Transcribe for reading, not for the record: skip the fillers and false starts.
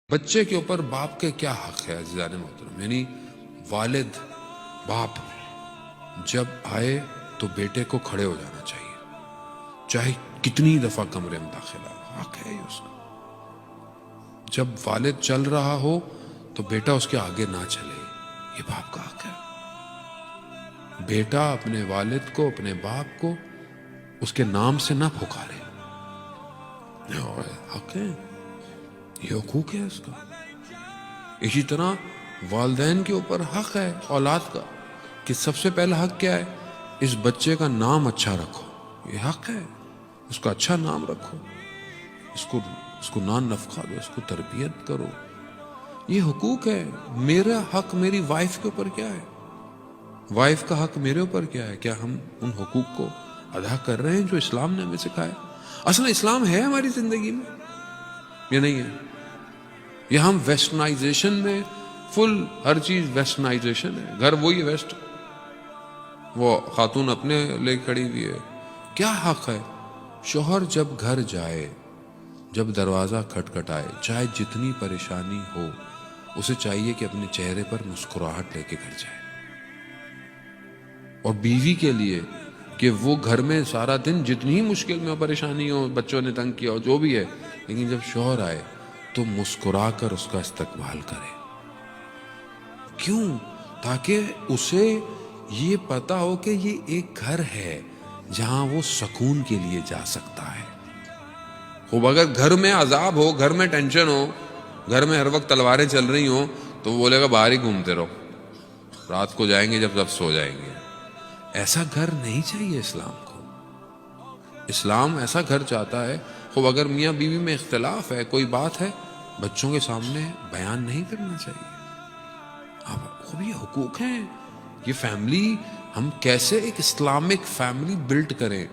بچے کے اوپر باپ کے کیا حق ہے عزیزان محترم؟ یعنی والد باپ جب آئے تو بیٹے کو کھڑے ہو جانا چاہیے، چاہے کتنی دفعہ کمرے میں داخل آ، حق ہے یہ اس کا۔ جب والد چل رہا ہو تو بیٹا اس کے آگے نہ چلے، یہ باپ کا حق ہے۔ بیٹا اپنے والد کو، اپنے باپ کو اس کے نام سے نہ پکارے، حق ہے، یہ حقوق ہے اس کا۔ اسی طرح والدین کے اوپر حق ہے اولاد کا کہ سب سے پہلا حق کیا ہے؟ اس بچے کا نام اچھا رکھو، یہ حق ہے، اس کا اچھا نام رکھو، اس کو نان نفقہ دو، اس کو تربیت کرو، یہ حقوق ہے۔ میرا حق میری وائف کے اوپر کیا ہے؟ وائف کا حق میرے اوپر کیا ہے؟ کیا ہم ان حقوق کو ادا کر رہے ہیں جو اسلام نے ہمیں سکھایا؟ اصل اسلام ہے ہماری زندگی میں یا نہیں ہے؟ یا ہم ویسٹرنائزیشن میں فل ہر چیز ویسٹرنائزیشن ہے، گھر وہی ویسٹ، وہ خاتون اپنے لے کھڑی ہوئی ہے۔ کیا حق ہے؟ شوہر جب گھر جائے، جب دروازہ کھٹکھٹائے، چاہے جتنی پریشانی ہو، اسے چاہیے کہ اپنے چہرے پر مسکراہٹ لے کے گھر جائے۔ اور بیوی کے لیے کہ وہ گھر میں سارا دن جتنی ہی مشکل میں پریشانی ہو، بچوں نے تنگ کیا ہو، جو بھی ہے، لیکن جب شوہر آئے تو مسکرا کر اس کا استقبال کرے۔ کیوں؟ تاکہ اسے یہ پتا ہو کہ یہ ایک گھر ہے جہاں وہ سکون کے لیے جا سکتا ہے۔ خوب اگر گھر میں عذاب ہو، گھر میں ٹینشن ہو، گھر میں ہر وقت تلواریں چل رہی ہوں، تو وہ بولے گا باہر ہی گھومتے رہو، رات کو جائیں گے جب سب سو جائیں گے۔ ایسا گھر نہیں چاہیے اسلام کو۔ اسلام ایسا گھر چاہتا ہے، خوب اگر میاں بیوی میں اختلاف ہے، کوئی بات ہے، بچوں کے سامنے بیان نہیں کرنا چاہیے۔ خوب یہ حقوق ہیں، یہ فیملی، ہم کیسے ایک اسلامک فیملی بلڈ کریں۔